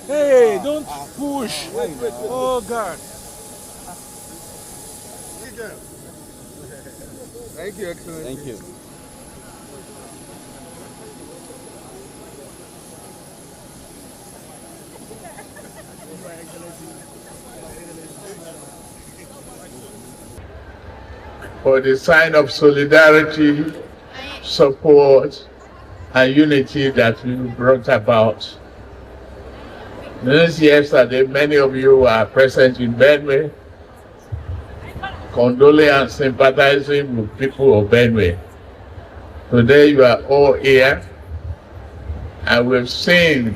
Hey, don't push. Oh, God. Thank you, Excellency. Thank you. For the sign of solidarity, support, and unity that you brought about. Since yesterday, many of you are present in Benue, condoling and sympathizing with people of Benue. Today you are all here, and we've seen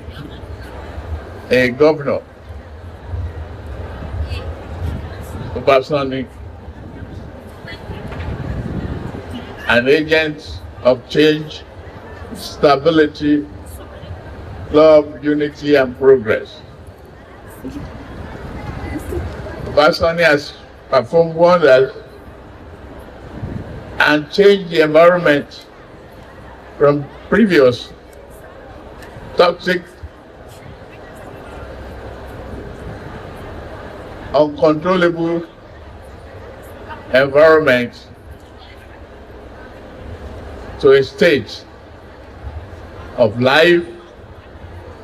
a governor, Uba Sani, an agent of change, stability, love, unity, and progress. Uba Sani has performed wonders and changed the environment from previous toxic, uncontrollable environment to a state of life,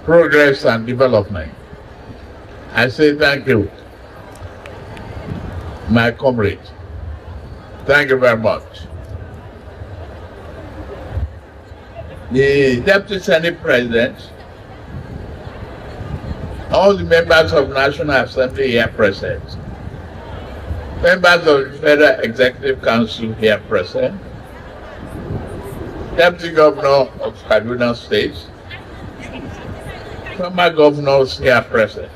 progress, and development. I say thank you, my comrade. Thank you very much. The Deputy Senate President, all the members of National Assembly here present, members of the Federal Executive Council here present, Deputy Governor of Kaduna State, former governors here present,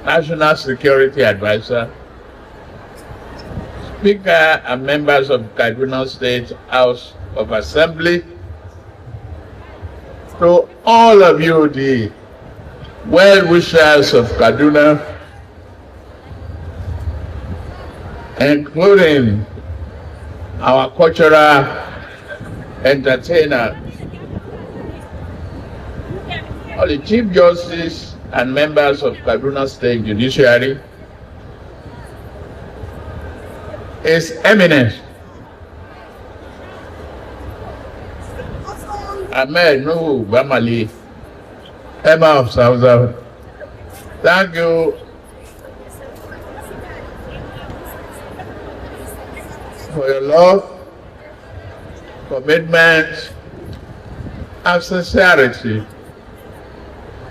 National Security Advisor, Speaker and members of Kaduna State House of Assembly, to all of you, the well-wishers of Kaduna, including our cultural entertainer, all the Chief Justice and members of Kaduna State Judiciary, His Eminence Ahmed Nuhu Bamali, Emma of South. Thank you for your love, commitment, and sincerity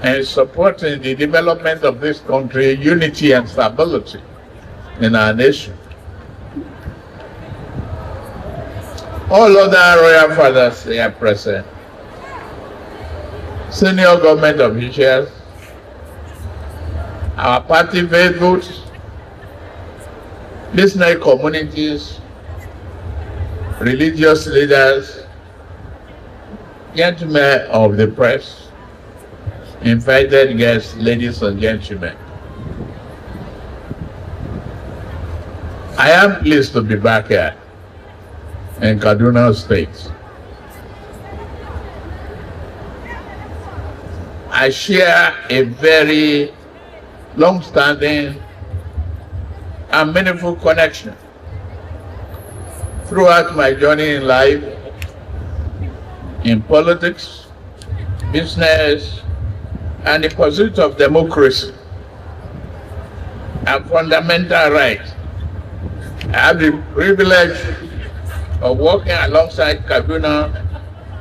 in supporting the development of this country, unity and stability in our nation. All other royal fathers here present, senior government officials, our party faithfuls, business communities, religious leaders, gentlemen of the press, invited guests, ladies and gentlemen. I am pleased to be back here in Kaduna State. I share a very long-standing and meaningful connection throughout my journey in life, in politics, business, and the pursuit of democracy and fundamental rights. I have the privilege of working alongside Kaduna,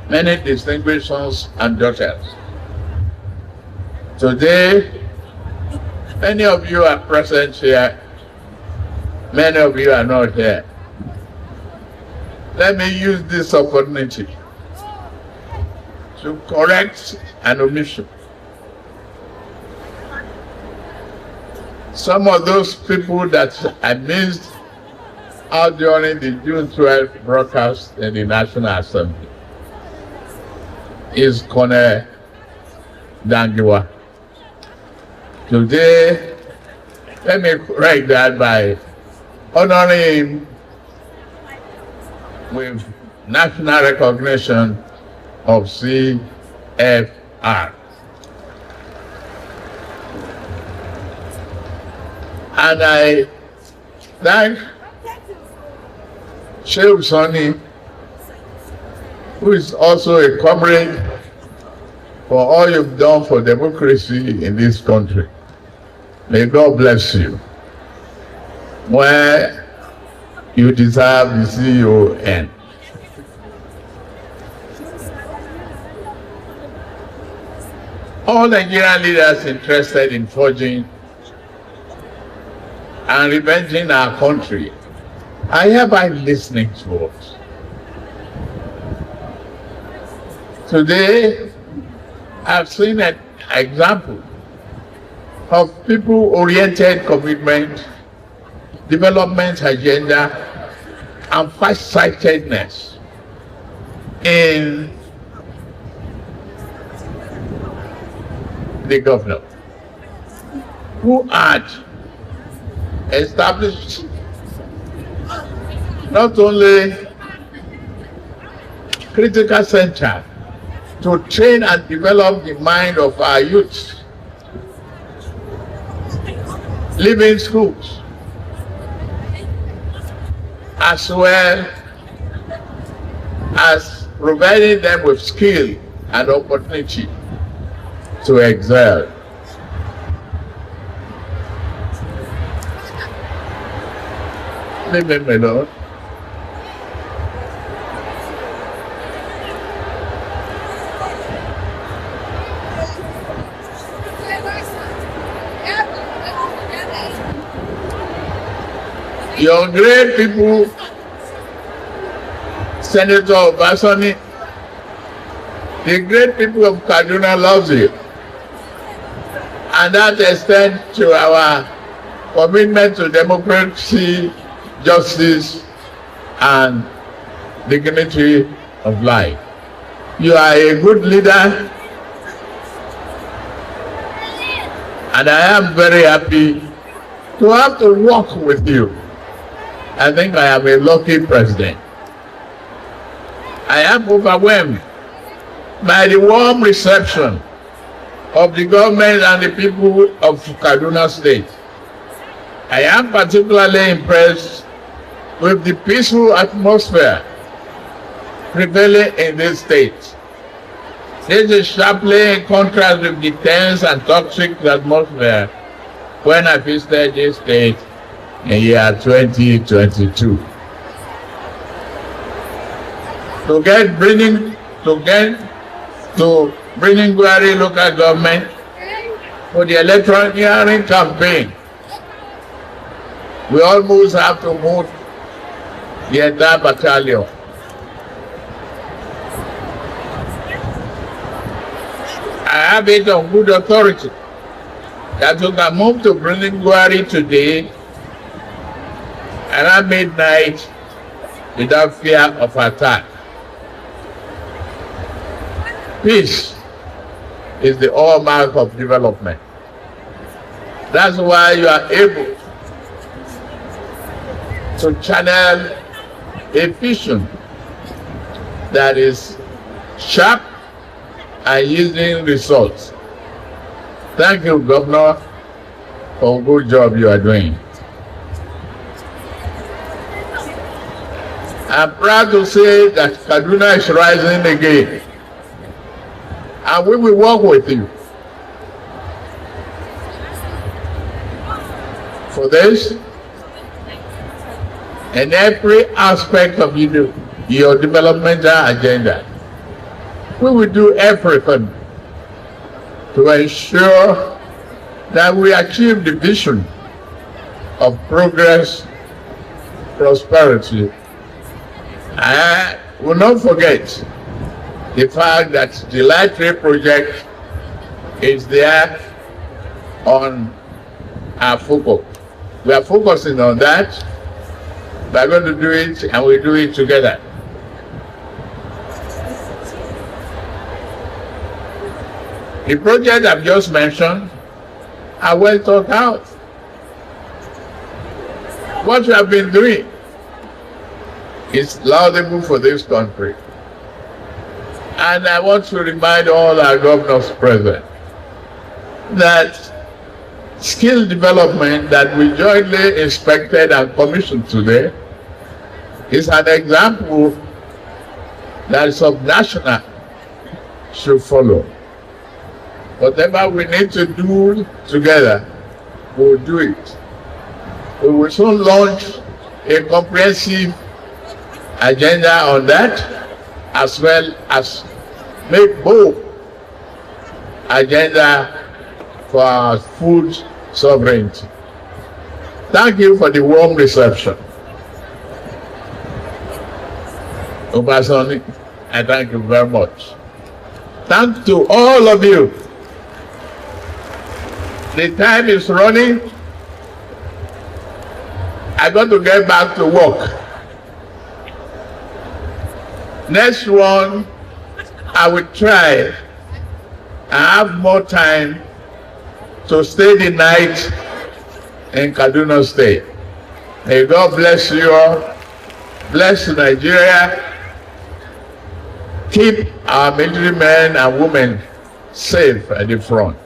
many distinguished sons and daughters. Today, many of you are present here, many of you are not here. Let me use this opportunity to correct an omission. Some of those people that I missed out during the June 12th broadcast in the National Assembly is Colonel Dangiwa. Today, let me correct that by honoring him with national recognition of CFR. And I thank Uba Sani, who is also a comrade, for all you've done for democracy in this country. May God bless you. Where you deserve the CON. All Nigerian leaders interested in forging and revenging our country are hereby listening to us. Today, I've seen an example of people-oriented commitment, development agenda, and far-sightedness in the governor, who had established not only critical center to train and develop the mind of our youth, living schools, as well as providing them with skill and opportunity to excel. Leave him alone. Your great people, Senator Uba Sani, the great people of Kaduna loves you. And that extends to our commitment to democracy, justice, and dignity of life. You are a good leader, and I am very happy to have to work with you. I think I am a lucky president. I am overwhelmed by the warm reception of the government and the people of Kaduna State. I am particularly impressed with the peaceful atmosphere prevailing in this state. This is sharply in contrast with the tense and toxic atmosphere when I visited this state in year 2022. To bringing Gwari local government for the electioneering campaign, we almost have to move the entire battalion. I have it on good authority that we can move to bringing Gwari today around midnight without fear of attack. Peace is the hallmark of development. That's why you are able to channel a vision that is sharp and yielding results. Thank you, Governor, for a good job you are doing. I'm proud to say that Kaduna is rising again, and we will work with you for this and every aspect of your developmental agenda. We will do everything to ensure that we achieve the vision of progress, prosperity. I will not forget the fact that the Light Rail project is there on our focus. We are focusing on that. We are going to do it, and we do it together. The project I've just mentioned are well thought out. What we have been doing is laudable for this country. And I want to remind all our governors present that skill development that we jointly inspected and commissioned today is an example that subnational should follow. Whatever we need to do together, we'll do it. We will soon launch a comprehensive agenda on that, as well as make both agenda for our food sovereignty. Thank you for the warm reception. Uba Sani, I thank you very much. Thanks to all of you. The time is running. I got to get back to work. Next one, I will try and have more time to stay the night in Kaduna State. May God bless you all. Bless Nigeria. Keep our military men and women safe at the front.